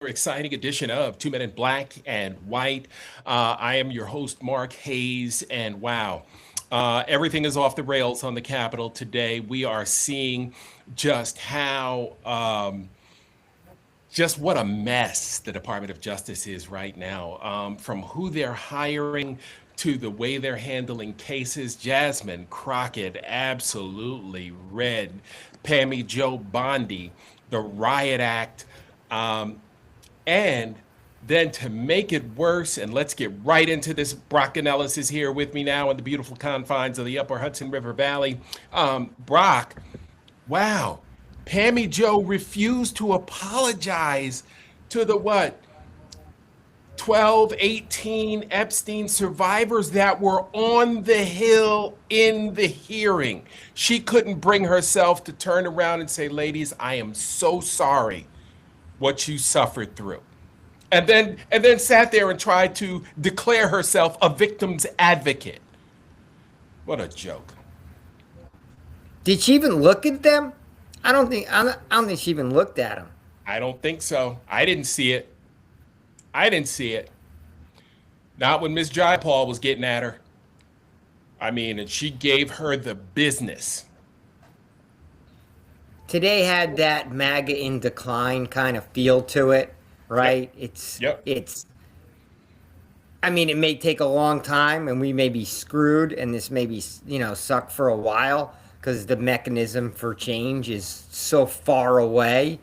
exciting edition of Two Men in Black and White. I am your host, Mark Hayes, and wow, everything is off the rails on the Capitol today. We are seeing just how, just what a mess the Department of Justice is right now, from who they're hiring to the way they're handling cases. Jasmine Crockett absolutely read Pammy Joe Bondi, the Riot Act, um, and then to make it worse, and let's get right into this. Brock Ellis is here with me now in the beautiful confines of the Upper Hudson River Valley. Brock, wow, Pammy Joe refused to apologize to the what? 12, 18 Epstein survivors that were on the Hill in the hearing. She couldn't bring herself to turn around and say, ladies, I am so sorry what you suffered through. And then sat there and tried to declare herself a victim's advocate. What a joke. Did she even look at them? I don't think she even looked at them. I don't think so. I didn't see it. I didn't see it. Not when Miss Jayapal was getting at her. I mean, and she gave her the business. Today had that MAGA in decline kind of feel to it, Yep. right? It's Yep. it's. I mean, it may take a long time, and we may be screwed, and this may be suck for a while because the mechanism for change is so far away.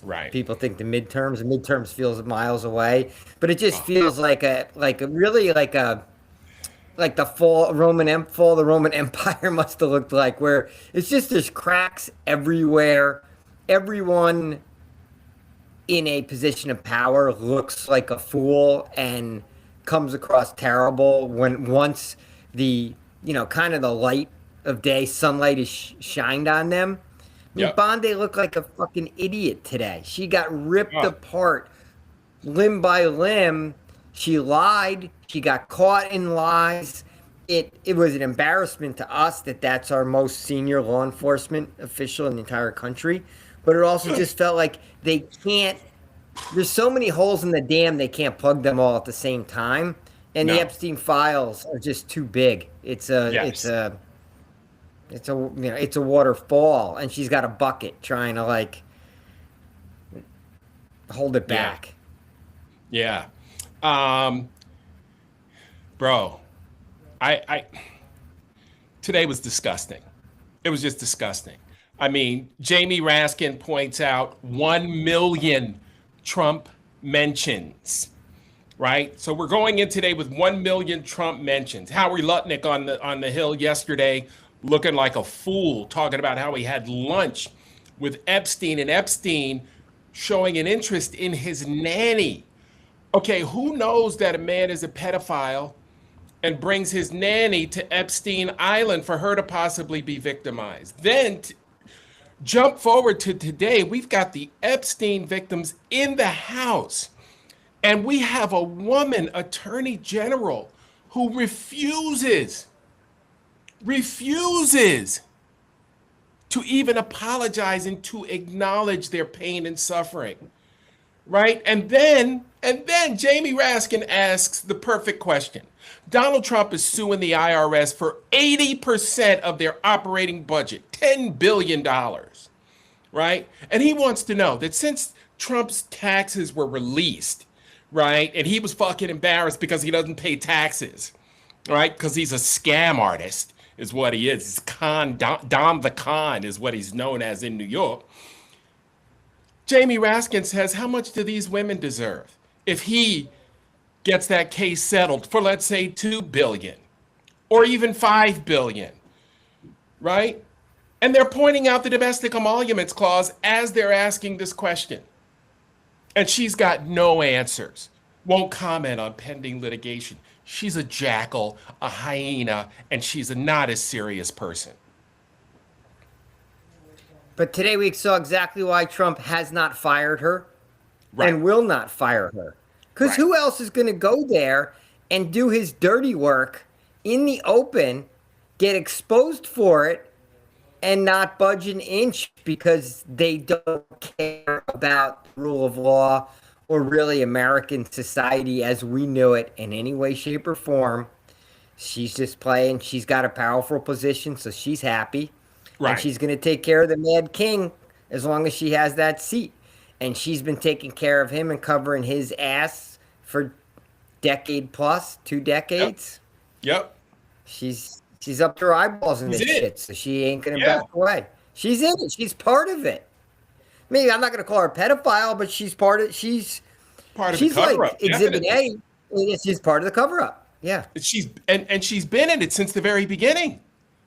Right. People think the midterms feels miles away, but it just Oh, feels like a really like the fall of the Roman Empire must have looked like, where it's just there's cracks everywhere. Everyone in a position of power looks like a fool and comes across terrible when once the kind of the light of day sunlight is shined on them. I mean, yep. Bondi looked like a fucking idiot today. She got ripped Oh, apart limb by limb. She lied. She got caught in lies. It was an embarrassment to us that that's our most senior law enforcement official in the entire country. But it also just felt like they can't. There's so many holes in the dam they can't plug them all at the same time, and the no. Epstein files are just too big. It's a it's Yes. a it's a it's a waterfall, and she's got a bucket trying to like hold it Yeah. back. Yeah. Um, bro, I today was disgusting. It was just disgusting. I mean, Jamie Raskin points out 1 million Trump mentions, right? So we're going in today with 1 million Trump mentions. Howie Lutnick on the Hill yesterday looking like a fool, talking about how he had lunch with Epstein and Epstein showing an interest in his nanny. Okay, who knows that a man is a pedophile and brings his nanny to Epstein Island for her to possibly be victimized? Then jump forward to today, we've got the Epstein victims in the House, and we have a woman attorney general who refuses to even apologize and to acknowledge their pain and suffering, right? And then Jamie Raskin asks the perfect question. Donald Trump is suing the IRS for 80% of their operating budget, $10 billion, right? And he wants to know that since Trump's taxes were released, right? And he was fucking embarrassed because he doesn't pay taxes, right? Because he's a scam artist, is what he is. He's Dom the Con is what he's known as in New York. Jamie Raskin says, how much do these women deserve if he gets that case settled for, let's say, 2 billion or even 5 billion, right? And they're pointing out the domestic emoluments clause as they're asking this question. And she's got no answers, won't comment on pending litigation. She's a jackal, a hyena, and she's not a serious person. But today we saw exactly why Trump has not fired her Right, and will not fire her. Because right. who else is going to go there and do his dirty work in the open, get exposed for it, and not budge an inch because they don't care about the rule of law or really American society as we knew it in any way, shape, or form. She's just playing. She's got a powerful position, so she's happy. And Right. she's going to take care of the Mad King as long as she has that seat. And she's been taking care of him and covering his ass for decade plus, 2 decades. Yep. She's up to her eyeballs in She's this in it. shit, so she ain't gonna Yeah. back away. She's in it. She's part of it. Maybe I'm not gonna call her a pedophile, but she's part of. Part of the She's like cover up. Exhibit Definitely. A. She's part of the cover up. Yeah. And she's been in it since the very beginning,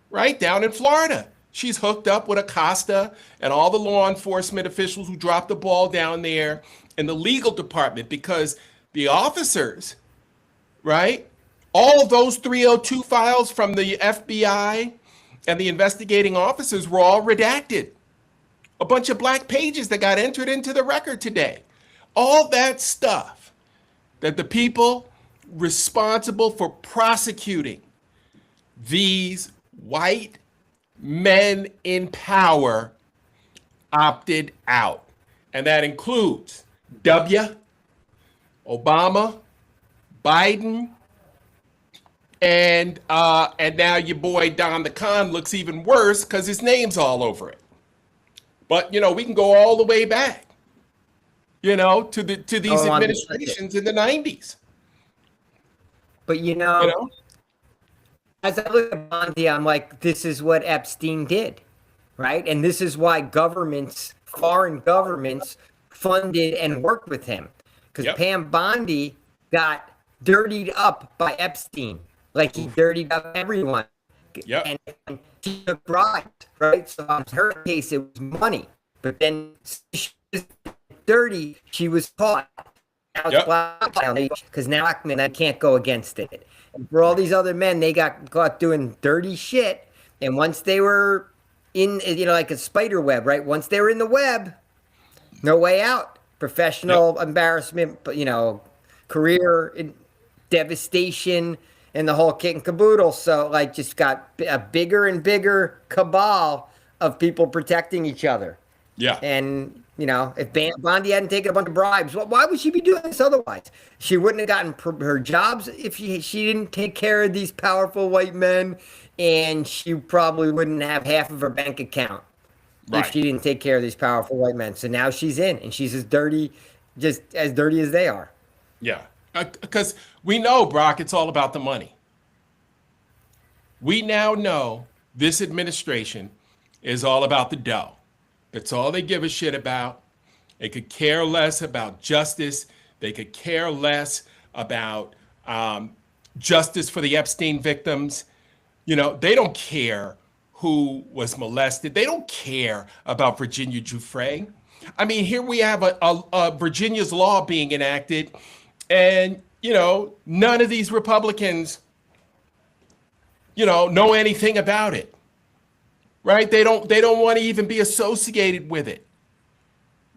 right? Down in Florida. She's hooked up with Acosta and all the law enforcement officials who dropped the ball down there in the legal department because the officers, right? All of those 302 files from the FBI and the investigating officers were all redacted. A bunch of black pages that got entered into the record today. All that stuff that the people responsible for prosecuting these white men in power opted out. And that includes W, Obama, Biden, and now your boy Don the Con looks even worse because his name's all over it. But we can go all the way back, to these Oh, on the administrations in the 90s. But You know? as I look at Bondi, I'm like, this is what Epstein did, right? And this is why governments, foreign governments, funded and worked with him. Because Yep. Pam Bondi got dirtied up by Epstein. Like he dirtied up everyone. Yep. And she took bribes, right? So in her case, it was money. But then she was dirty. She was caught. Now Yep. it's blackmail because now I can't go against it. And for all these other men, they got caught doing dirty shit. And once they were in, like a spider web, right? Once they were in the web, no way out. Professional embarrassment, but career devastation and the whole kit and caboodle. So like just got a bigger and bigger cabal of people protecting each other. Yeah. And if Bondi hadn't taken a bunch of bribes, why would she be doing this otherwise? She wouldn't have gotten her jobs if she didn't take care of these powerful white men, and she probably wouldn't have half of her bank account if she Right. didn't take care of these powerful white men. So now she's in, and she's just as dirty as they are. Yeah. Because we know, Brock, it's all about the money. We now know this administration is all about the dough. That's all they give a shit about. They could care less about justice. They could care less about justice for the Epstein victims. They don't care who was molested. They don't care about Virginia Giuffre. I mean, here we have a Virginia's law being enacted, and none of these Republicans, know anything about it. Right? They don't want to even be associated with it.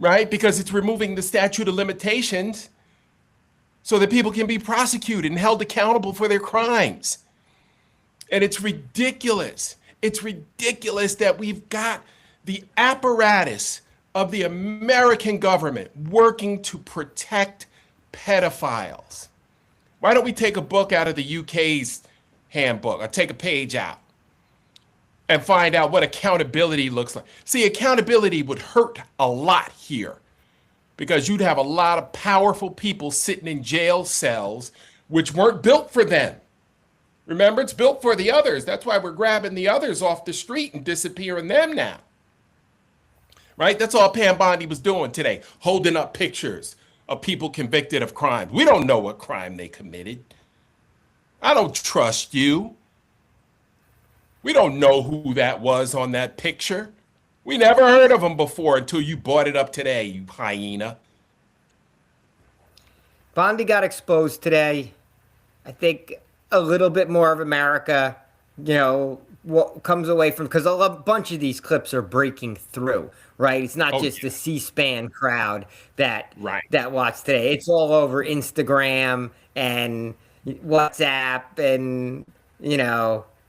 Right? Because it's removing the statute of limitations so that people can be prosecuted and held accountable for their crimes. And it's ridiculous. It's ridiculous that we've got the apparatus of the American government working to protect pedophiles. Why don't we take a book out of the UK's handbook or take a page out and find out what accountability looks like? See, accountability would hurt a lot here because you'd have a lot of powerful people sitting in jail cells which weren't built for them. Remember, it's built for the others. That's why we're grabbing the others off the street and disappearing them now. Right? That's all Pam Bondi was doing today, holding up pictures of people convicted of crimes. We don't know what crime they committed. I don't trust you. We don't know who that was on that picture. We never heard of him before until you brought it up today, you hyena. Bondi got exposed today. I think a little bit more of America, what comes away from, because a bunch of these clips are breaking through, right? It's not Oh, just yeah. the C-SPAN crowd that Right. watched today. It's all over Instagram and WhatsApp and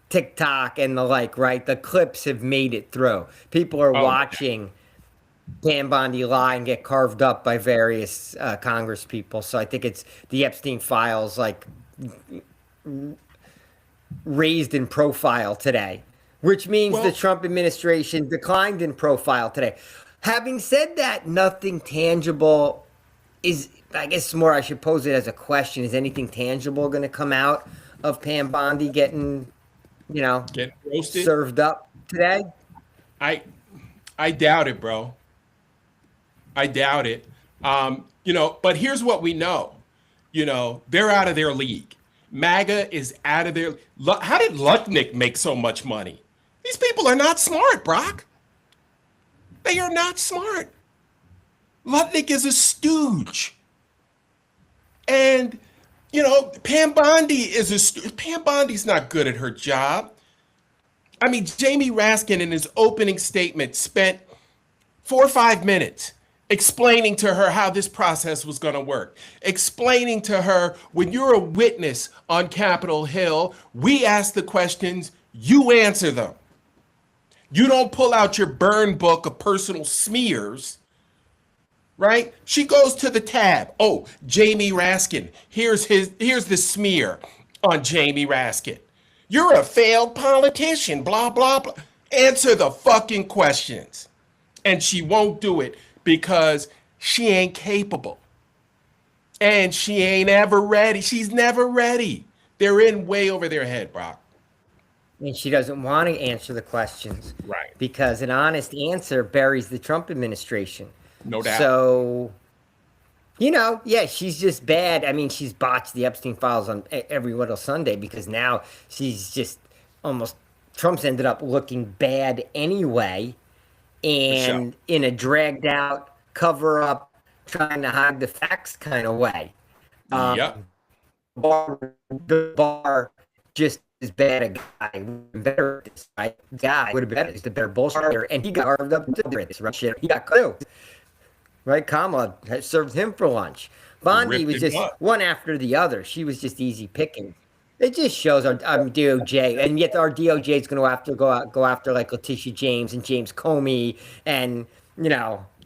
TikTok and the like, right? The clips have made it through. People are Oh, yeah. watching Pam Bondi lie and get carved up by various Congress people. So I think it's the Epstein files like raised in profile today, which means the Well, Trump administration declined in profile today. Having said that, nothing tangible is, I guess more I should pose it as a question. Is anything tangible going to come out of Pam Bondi getting, you know, get roasted. served up today? I I doubt it, bro. I doubt it. But here's what we know. They're out of their league. MAGA is out of their. How did Lutnick make so much money? These people are not smart, Brock. They are not smart. Lutnick is a stooge. And, Pam Bondi is a stooge. Pam Bondi's not good at her job. I mean, Jamie Raskin in his opening statement spent 4 or 5 minutes explaining to her how this process was going to work, explaining to her when you're a witness on Capitol Hill, we ask the questions, you answer them. You don't pull out your burn book of personal smears, right? She goes to the tab. Oh, Jamie Raskin. Here's the smear on Jamie Raskin. You're a failed politician, blah, blah, blah. Answer the fucking questions. And she won't do it because she ain't capable. And she ain't ever ready. She's never ready. They're in way over their head, Brock. And she doesn't want to answer the questions. Right. Because an honest answer buries the Trump administration. No doubt. So, yeah, she's just bad. I mean, she's botched the Epstein files on every little Sunday because now she's just almost, Trump's ended up looking bad anyway. And in a dragged out, cover up, trying to hide the facts kind of way. Yep. The bar just as bad a guy, better guy would have been the better bullshitter, and he got carved up to this right shit. He got clue, right? Kamala had served him for lunch. Bondi Ripped was him just up. one after the other. She was just easy picking. It just shows our DOJ, and yet our DOJ is going to have to go after like Letitia James and James Comey and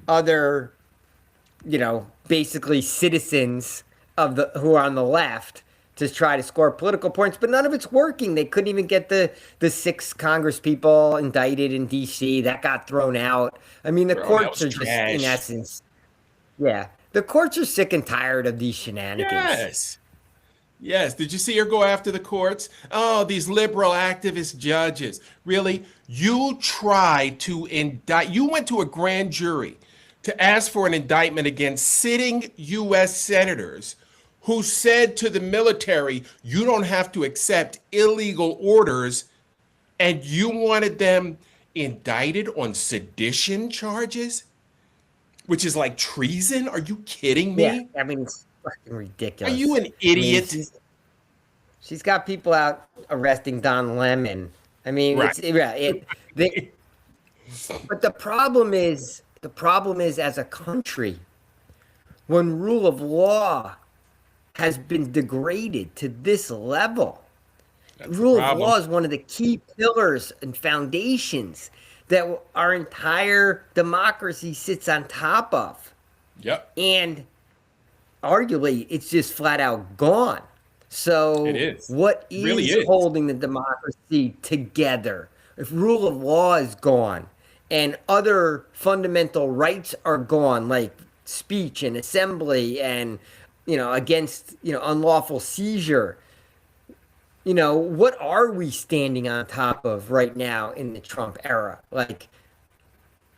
other basically citizens of the who are on the left to try to score political points, but none of it's working. They couldn't even get the 6 Congress people indicted in D.C. That got thrown out. I mean, the courts are just in essence, yeah, the courts are sick and tired of these shenanigans. Yes. Did you see her go after the courts? Oh, these liberal activist judges. Really? You tried to indict, you went to a grand jury to ask for an indictment against sitting U.S. senators who said to the military, you don't have to accept illegal orders, and you wanted them indicted on sedition charges, which is like treason? Are you kidding me? Yeah, I mean, it's fucking ridiculous. Are you an idiot? I mean, she's got people out arresting Don Lemon. I mean, Right. but the problem is, as a country, when rule of law has been degraded to this level, That's the rule of problem. law is one of the key pillars and foundations that our entire democracy sits on top of. Yep. And arguably, it's just flat out gone. So, It is. what It really is is. holding the democracy together? If rule of law is gone and other fundamental rights are gone, like speech and assembly and, against, unlawful seizure, what are we standing on top of right now in the Trump era? Like,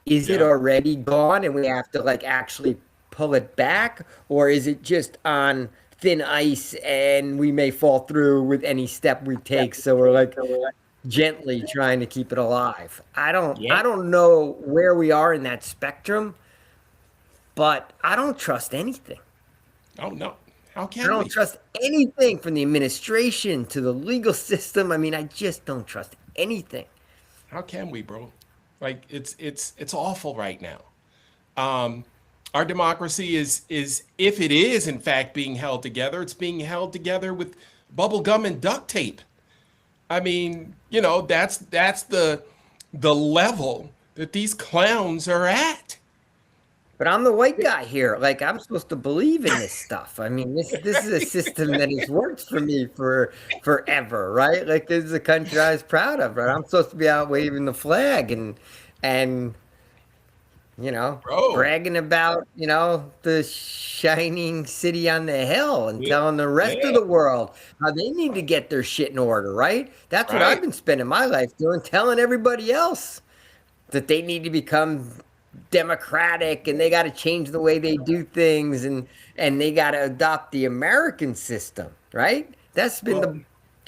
is it Yeah. already gone and we have to actually pull it back, or is it just on thin ice and we may fall through with any step we take? So we're gently trying to keep it alive. I Yeah. don't know where we are in that spectrum, but I don't trust anything. Oh no. How I can don't we? trust anything from the administration to the legal system. I mean, I just don't trust anything. How can we, bro? Like it's awful right now. Our democracy is if it is in fact being held together, it's being held together with bubble gum and duct tape. I mean, that's the level that these clowns are at. But I'm the white guy here. Like I'm supposed to believe in this stuff. I mean, this is a system that has worked for me for forever, right? Like this is a country I was proud of, right? I'm supposed to be out waving the flag and Bro. bragging about, the shining city on the hill and Yeah. telling the rest of Yeah. the world how they need to get their shit in order, right? That's what I've Right. been spending my life doing, telling everybody else that they need to become democratic and they got to change the way they do things and they got to adopt the American system, right? That's been Well, the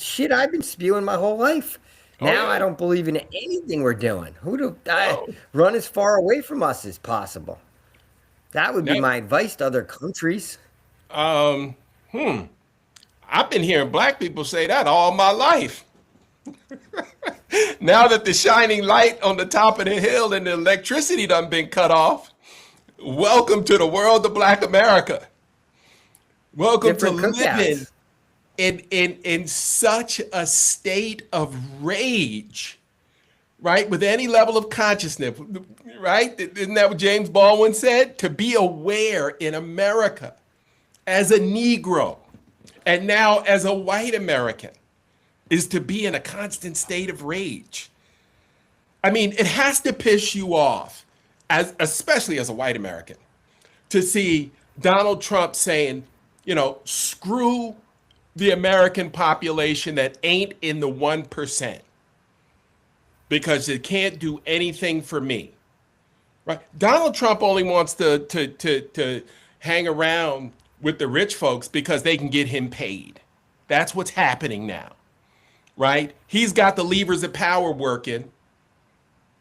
shit I've been spewing my whole life. oh Now I yeah. don't believe in anything we're doing. Who do I No. run as far away from us as possible? That would be Now, my advice to other countries. um, hmm. I've been hearing black people say that all my life. Now that the shining light on the top of the hill and the electricity done been cut off, welcome to the world of Black America. Welcome to Different living cookouts. in such a state of rage, right? With any level of consciousness, right? Isn't that what James Baldwin said? To be aware in America as a Negro and now as a white American is to be in a constant state of rage. I mean, it has to piss you off, as especially as a white American, to see Donald Trump saying, screw the American population that ain't in the 1% because it can't do anything for me. Right? Donald Trump only wants to hang around with the rich folks because they can get him paid. That's what's happening now, right? He's got the levers of power working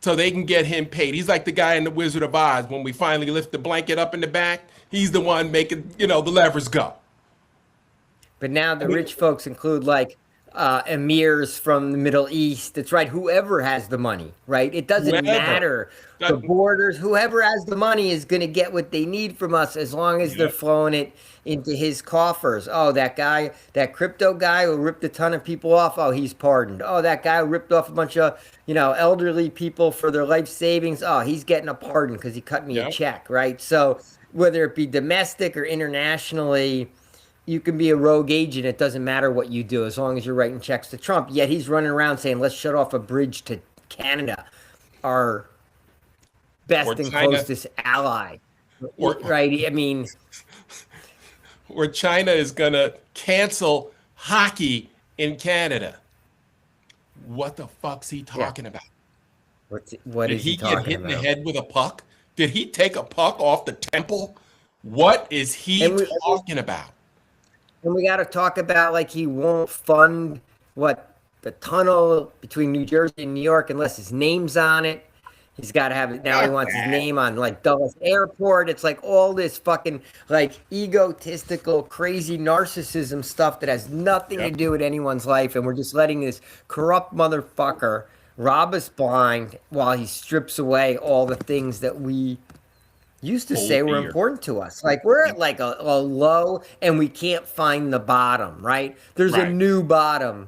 so they can get him paid. He's like the guy in the Wizard of Oz when we finally lift the blanket up in the back. He's the one making, the levers go. But now I the mean, rich folks include like emirs from the Middle East. That's right. Whoever has the money, right? It doesn't whoever. matter the That- borders. Whoever has the money is going to get what they need from us as long as they're Yep. flowing it into his coffers. Oh, that guy, that crypto guy who ripped a ton of people off. Oh, he's pardoned. Oh, that guy who ripped off a bunch of, elderly people for their life savings. Oh, he's getting a pardon because he cut me a Yep. check, right? So whether it be domestic or internationally, you can be a rogue agent. It doesn't matter what you do as long as you're writing checks to Trump. Yet he's running around saying, let's shut off a bridge to Canada, our Or best and China, closest ally. or Right? I mean, or China is gonna cancel hockey in Canada. What the fuck's he yeah. talking about? What Did is he he get talking hit in the about? head with a puck? Did he take a puck off the temple? What is he And we talking about? and we got to talk about like he won't fund what the tunnel between New Jersey and New York unless his name's on it. He's got to have it now. He Fuck wants his that. name on like Dulles Airport. It's like all this fucking like egotistical, crazy narcissism stuff that has nothing to Yep. do with anyone's life, and we're just letting this corrupt motherfucker rob us blind while he strips away all the things that we used to Hold say were dear. important to us. Like we're at like a low and we can't find the bottom, right? There's a Right. new bottom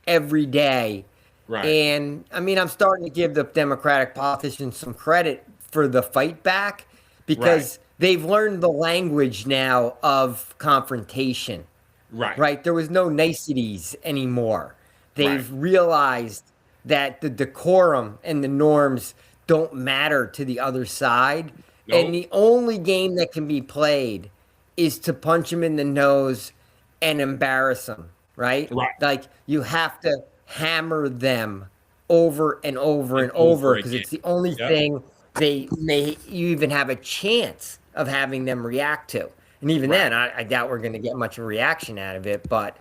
every day. Right. And I mean, I'm starting to give the Democratic politicians some credit for the fight back Right. because they've learned the language now of confrontation, Right. right? There was no niceties anymore. Right. They've realized that the decorum and the norms don't matter to the other side. And Nope. the only game that can be played is to punch him in the nose and embarrass him, right? Right. Like you have to hammer them over and over And and over over because again. it's the only Yep. thing you even have a chance of having them react to. And even Right. then, I doubt we're going to get much of a reaction out of it. But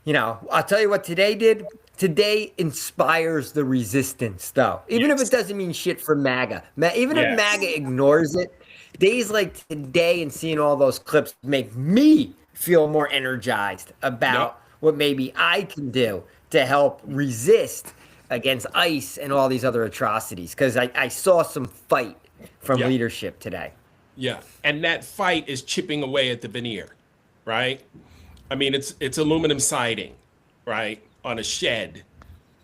I'll tell you what today did. Today inspires the resistance, though. Even if Yes. it doesn't mean shit for MAGA. Even if Yes. MAGA ignores it, days like today and seeing all those clips make me feel more energized about what maybe I can do to help resist against ICE and all these other atrocities. Because I saw some fight from Yeah. leadership today. Yeah. And that fight is chipping away at the veneer, right? I mean, it's aluminum siding, right, on a shed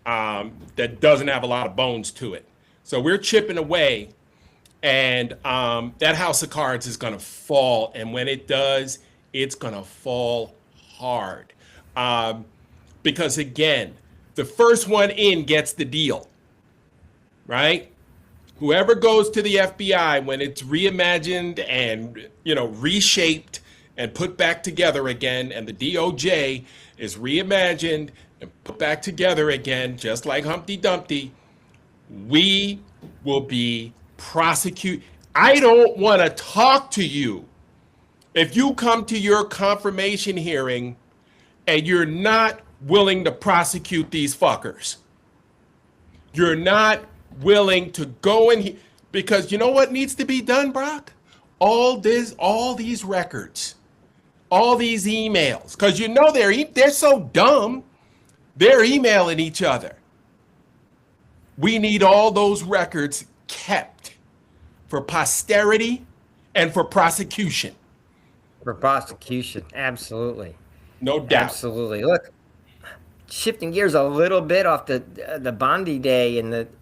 that doesn't have a lot of bones to it. So we're chipping away And that house of cards is going to fall. And when it does, it's going to fall hard. Um, because again, the first one in gets the deal, right? Whoever goes to the FBI when it's reimagined and reshaped and put back together again, and the DOJ is reimagined and put back together again, just like Humpty Dumpty, we will be prosecuted. I don't want to talk to you if you come to your confirmation hearing and you're not willing to prosecute these fuckers. You're not willing to go in because you know what needs to be done, Brock? All these records, all these emails, because they're so dumb, they're emailing each other. We need all those records kept for posterity and for prosecution. For prosecution, absolutely. No doubt. Absolutely. Look, shifting gears a little bit off the Bondi Day,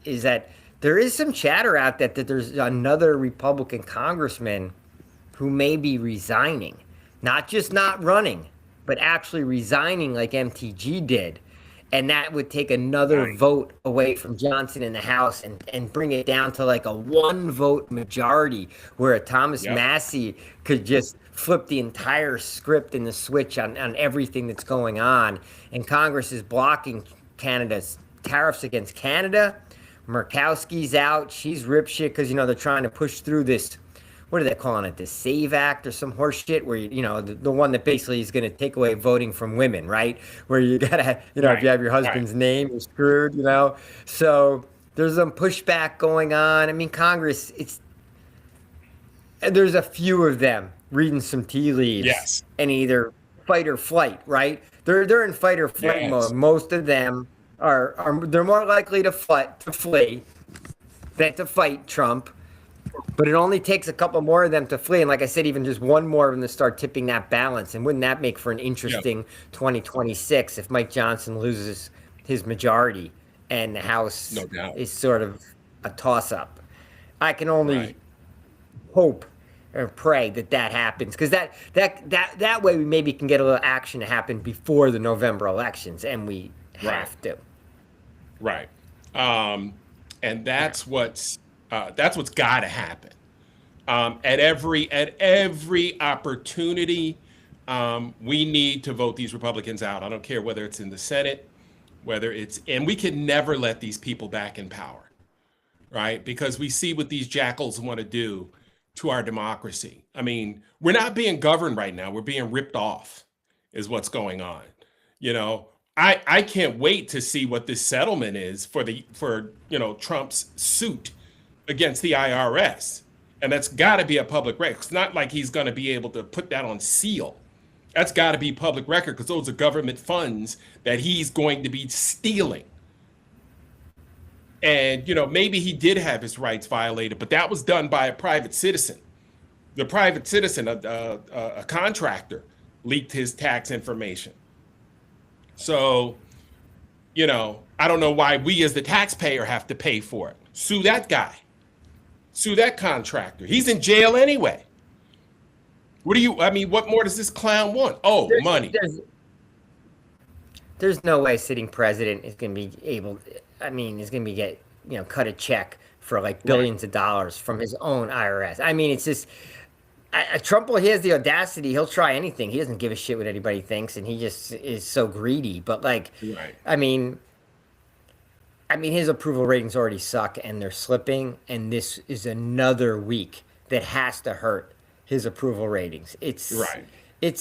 is that there is some chatter out that there's another Republican congressman who may be resigning, not just not running, but actually resigning like MTG did. And that would take another vote away from Johnson in the House and bring it down to like a 1-vote majority where a Thomas Massie could just flip the entire script and the switch on everything that's going on. And Congress is blocking Canada's tariffs against Canada. Murkowski's out. She's rip shit because, they're trying to push through this, what are they calling it? The SAVE Act or some horse shit where, the one that basically is going to take away voting from women, right? Where you got to, if you have your husband's name, you're screwed, So there's some pushback going on. I mean, Congress, there's a few of them reading some tea leaves and either fight or flight, right? They're in fight or flight mode. Most of them they're more likely to flee than to fight Trump. But it only takes a couple more of them to flee. And like I said, even just one more of them to start tipping that balance. And wouldn't that make for an interesting 2026 if Mike Johnson loses his majority and the House is sort of a toss-up? I can only hope or pray that happens, because that way we maybe can get a little action to happen before the November elections, and we have to. Right. And that's what's got to happen. At every opportunity, we need to vote these Republicans out. I don't care whether it's in the Senate, and we can never let these people back in power, right? Because we see what these jackals want to do to our democracy. I mean, we're not being governed right now. We're being ripped off is what's going on. I can't wait to see what this settlement is for Trump's suit against the IRS. And that's got to be a public record. It's not like he's going to be able to put that on seal. That's got to be public record because those are government funds that he's going to be stealing. And, maybe he did have his rights violated, but that was done by a private citizen. The private citizen, a contractor, leaked his tax information. So, I don't know why we as the taxpayer have to pay for it. Sue that guy. Sue that contractor. He's in jail anyway. What more does this clown want? Oh, money. There's no way sitting president is going to be able, is going to get, cut a check for like billions of dollars from his own IRS. It's just, Trump, he has the audacity. He'll try anything. He doesn't give a shit what anybody thinks, and he just is so greedy. But his approval ratings already suck, and they're slipping. And this is another week that has to hurt his approval ratings. It's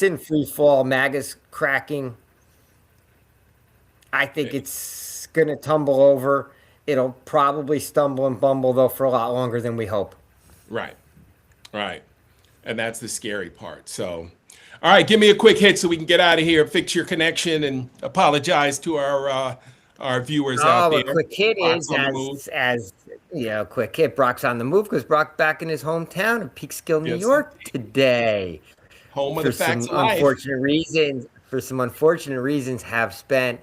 in free fall. MAGA's cracking. I think it's gonna tumble over. It'll probably stumble and bumble though for a lot longer than we hope. Right. And that's the scary part. So, all right, give me a quick hit so we can get out of here, fix your connection, and apologize to our viewers out there. A quick hit quick hit. Brock's on the move because Brock back in his hometown of Peekskill, New York today. Home of the facts of life. For some unfortunate reasons, have spent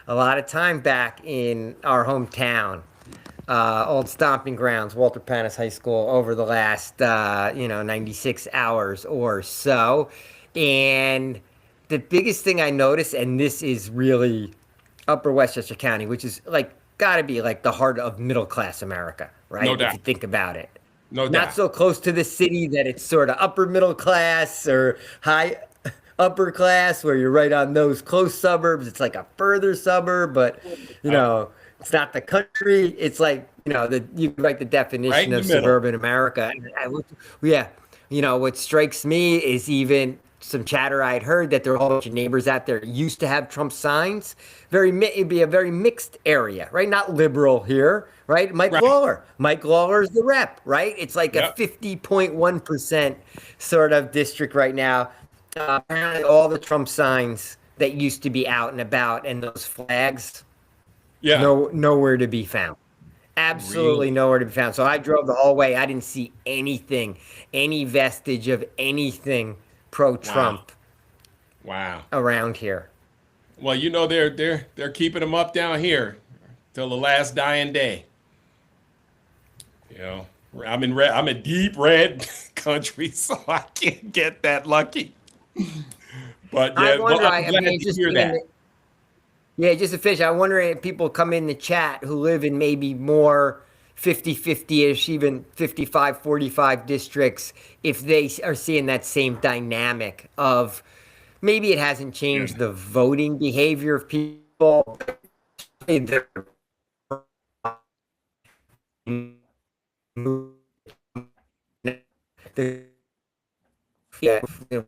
a lot of time back in our hometown old stomping grounds, Walter Panis High School, over the last 96 hours or so. And the biggest thing I noticed, and this is really Upper Westchester County, which is like got to be like the heart of middle class America, right? No If doubt. you think about it. No Not doubt. so close to the city that it's sort of upper middle class or high upper class, where you're right on those close suburbs. It's like a further suburb, but it's not the country. It's like you write the Right definition in the of middle. suburban America. Yeah, what strikes me is even some chatter I'd heard that there are a whole bunch of neighbors out there used to have Trump signs. It'd be a very mixed area, right? Not liberal here, right? Right. Mike Lawler's the rep, right? It's like a Yep. 50.1% sort of district right now. Apparently, all the Trump signs that used to be out and about and those flags, Yeah. nowhere to be found. Absolutely Really? nowhere to be found. So I drove the whole way. I didn't see anything, any vestige of anything pro-Trump Wow. around here. Well, they're keeping them up down here till the last dying day. You know, I'm in red. I'm in deep red country, so I can't get that lucky. But I yeah, wonder. well, I'm glad to Just hear being that. yeah, just a fish. I wonder if people come in the chat who live in maybe more 50-50-ish, even 55-45 districts, if they are seeing that same dynamic of maybe it hasn't changed the voting behavior of people. They're- yeah,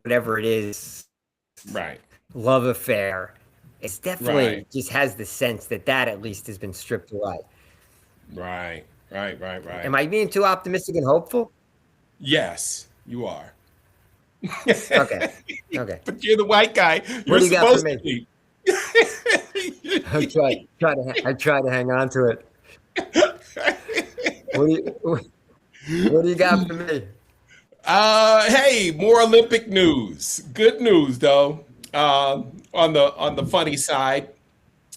whatever it is, Right. love affair. It's definitely Right. just has the sense that at least has been stripped away. Right. Right. Right. Am Right. I being too optimistic and hopeful? Yes, you are. Okay. Okay. But you're the white guy. What You're do you got for supposed to me? be. I try to hang on to it. What do you got for me? Hey, more Olympic news. Good news though. On the funny side,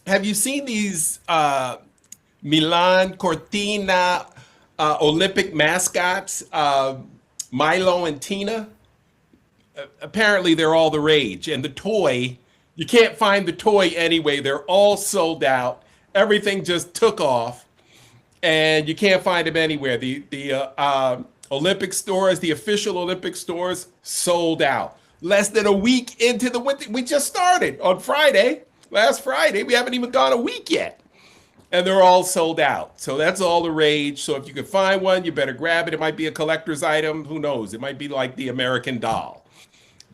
have you seen these Milan Cortina Olympic mascots? Milo and Tina. Apparently, they're all the rage, and the toy. You can't find the toy anyway. They're all sold out. Everything just took off, and you can't find them anywhere. The Olympic stores, the official Olympic stores, sold out. Less than a week into the winter, we just started on Friday, last Friday. We haven't even gone a week yet, and they're all sold out. So that's all the rage. So if you can find one, you better grab it. It might be a collector's item. Who knows? It might be like the American Doll.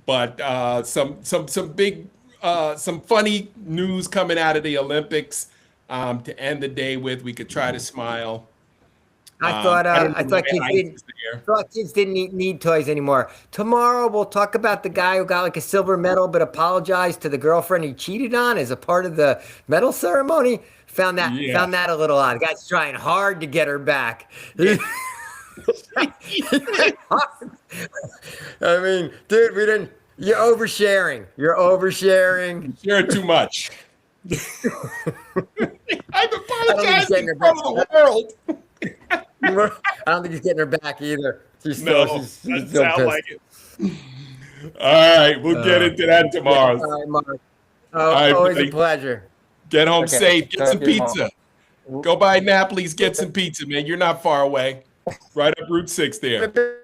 But some big some funny news coming out of the Olympics to end the day with. We could try to smile. I thought I don't I know thought why kids ice didn't is there. thought kids didn't need toys anymore. Tomorrow we'll talk about the guy who got like a silver medal but apologized to the girlfriend he cheated on as a part of the medal ceremony. Yeah. Found that a little odd. The guy's trying hard to get her back. I mean, dude, we didn't. You're oversharing. You're oversharing. You're too much. I've apologized getting in her front of the world. I don't think he's getting her back either. No, She's doesn't still sound pissed. like it. All right, we'll get into that tomorrow. All right, Mark. right, Always buddy. a pleasure. Get home Okay. safe. Get Talk some to you pizza. Go by Napoli's, get some pizza, man. You're not far away. Right up Route 6 there. tomorrow.